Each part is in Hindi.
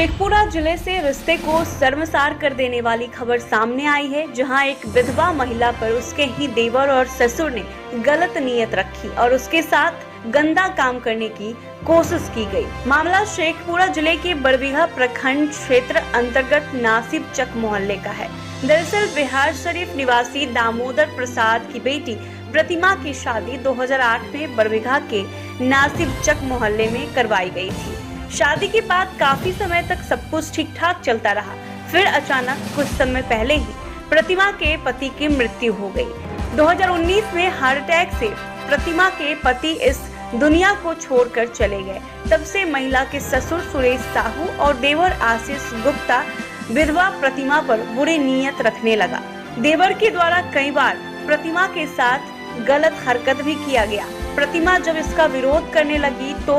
शेखपुरा जिले से रिश्ते को शर्मसार कर देने वाली खबर सामने आई है, जहां एक विधवा महिला पर उसके ही देवर और ससुर ने गलत नीयत रखी और उसके साथ गंदा काम करने की कोशिश की गई। मामला शेखपुरा जिले के बरबीघा प्रखंड क्षेत्र अंतर्गत नासिब चक मोहल्ले का है। दरअसल बिहार शरीफ निवासी दामोदर प्रसाद की बेटी प्रतिमा की शादी 2008 में बरबीघा के नासिब चक मोहल्ले में करवाई गई थी। शादी के बाद काफी समय तक सब कुछ ठीक ठाक चलता रहा। फिर अचानक कुछ समय पहले ही प्रतिमा के पति की मृत्यु हो गई। 2019 में हार्ट अटैक से प्रतिमा के पति इस दुनिया को छोड़कर चले गए। तब से महिला के ससुर सुरेश साहू और देवर आशीष गुप्ता विधवा प्रतिमा पर बुरी नीयत रखने लगा। देवर के द्वारा कई बार प्रतिमा के साथ गलत हरकत भी किया गया। प्रतिमा जब इसका विरोध करने लगी तो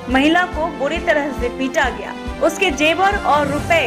महिला को बुरी तरह से पीटा गया। उसके जेवर और रुपए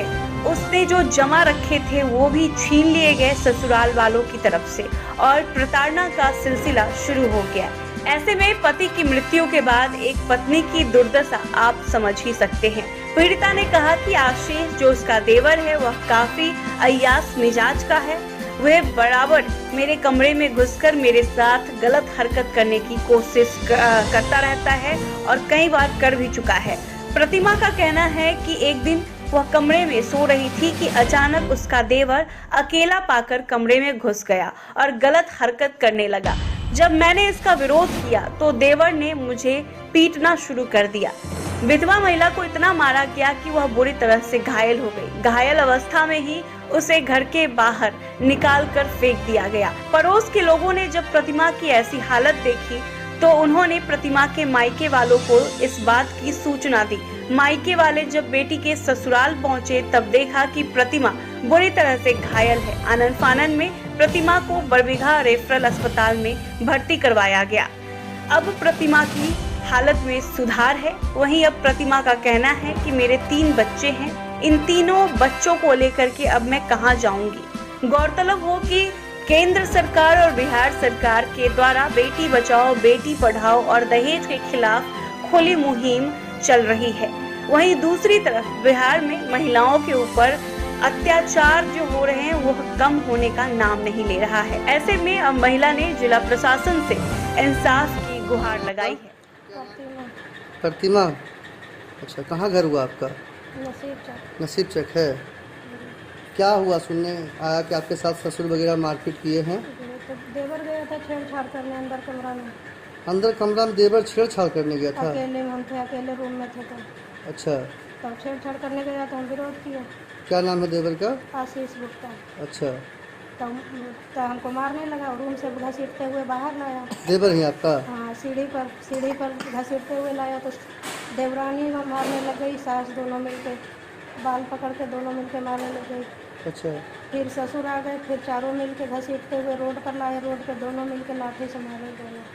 उसने जो जमा रखे थे वो भी छीन लिए गए ससुराल वालों की तरफ से और प्रताड़ना का सिलसिला शुरू हो गया। ऐसे में पति की मृत्यु के बाद एक पत्नी की दुर्दशा आप समझ ही सकते हैं। पीड़िता ने कहा कि आशीष जो उसका देवर है वह काफी अय्यास मिजाज का है। वह बराबर मेरे कमरे में घुसकर मेरे साथ गलत हरकत करने की कोशिश करता रहता है और कई बार कर भी चुका है। प्रतिमा का कहना है कि एक दिन वह कमरे में सो रही थी कि अचानक उसका देवर अकेला पाकर कमरे में घुस गया और गलत हरकत करने लगा। जब मैंने इसका विरोध किया तो देवर ने मुझे पीटना शुरू कर दिया। विधवा महिला को इतना मारा गया कि वह बुरी तरह से घायल हो गई। घायल अवस्था में ही उसे घर के बाहर निकाल कर फेंक दिया गया। पड़ोस के लोगों ने जब प्रतिमा की ऐसी हालत देखी तो उन्होंने प्रतिमा के मायके वालों को इस बात की सूचना दी। मायके वाले जब बेटी के ससुराल पहुंचे तब देखा कि प्रतिमा बुरी तरह से घायल है। आनन फानन में प्रतिमा को बरबीघा रेफरल अस्पताल में भर्ती करवाया गया। अब प्रतिमा की हालत में सुधार है। वहीं अब प्रतिमा का कहना है कि मेरे 3 बच्चे हैं, इन तीनों बच्चों को लेकर के अब मैं कहां जाऊंगी। गौरतलब हो कि केंद्र सरकार और बिहार सरकार के द्वारा बेटी बचाओ बेटी पढ़ाओ और दहेज के खिलाफ खुली मुहिम चल रही है। वहीं दूसरी तरफ बिहार में महिलाओं के ऊपर अत्याचार जो हो रहे हैं वह कम होने का नाम नहीं ले रहा है। ऐसे में अब महिला ने जिला प्रशासन से इंसाफ की गुहार लगाई है। प्रतिमा, अच्छा, कहाँ घर हुआ आपका? नसीब चक है। क्या हुआ? सुनने आया कि आपके साथ ससुर वगैरह मारपीट किए हैं। तो देवर गया था छेड़छाड़ करने अंदर कमरा में। अंदर कमरा में देवर छेड़छाड़ करने गया था? अकेले हम थे, अकेले रूम में थे। तो अच्छा, तब छेड़छाड़ करने गया तो हम विरोध किया। क्या नाम है देवर का? आशीष गुप्ता। अच्छा, तो हमको मारने लगा, रूम से घसीटते हुए बाहर लाया। देवर ही आपका? हाँ, सीढ़ी पर घसीटते हुए लाया तो देवरानी मारने लग गई। सास दोनों मिलके बाल पकड़ के दोनों मिलके मारने लग गई। अच्छा, फिर ससुर आ गए, फिर चारों मिलके घसीटते हुए रोड पर लाए। रोड पे दोनों मिलके लाठी से मारे दोनों।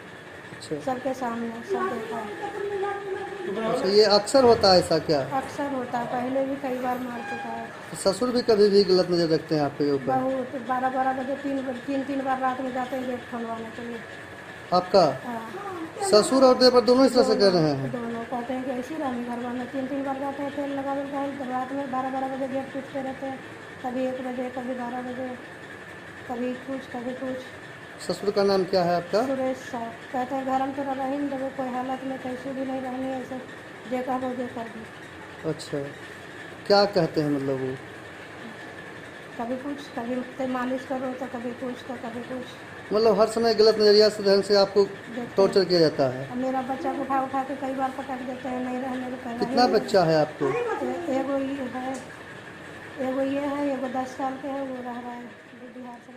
अच्छा, सबके सामने सब देखा। अच्छा, ये अक्सर होता है ऐसा? क्या अक्सर होता है, पहले भी कई बार मार चुका है। ससुर भी कभी भी गलत नजर रखते हैं आपके ऊपर? बहुत 12-12 बजे 3 बार रात में जाते हैं गेट खोलवाने के लिए। आपका हाँ, ससुर और देवर दोनों इस तरह से कर रहे हैं? दोनों कहते हैं कि ऐसी रानी घर में 3 बार जाते हैं, तेल लगा देते हैं। रात में 12-12 बजे गेट टूटते रहते हैं, कभी 1 बजे, कभी 12 बजे, कभी कुछ। ससुर का नाम क्या है आपका? सुरेश साहब। कहते हैं घर में तो रही नहीं देवे, कोई हालत में कैसे भी नहीं रहनी, ऐसे जे कहो जे कर दी। अच्छा, क्या कहते हैं मतलब वो? कभी कुछ, कभी मालिश करो तो कभी कुछ, तो कभी कुछ। मतलब हर समय गलत नजरिया से ढंग से आपको टॉर्चर किया जाता है? अब मेरा बच्चा को उठा के कई बार पटक देते हैं, नहीं रहने को कहना। कितना बच्चा है आपको? एगो ये है, एगो 10 साल के है, वो रह रहा है बिहार से।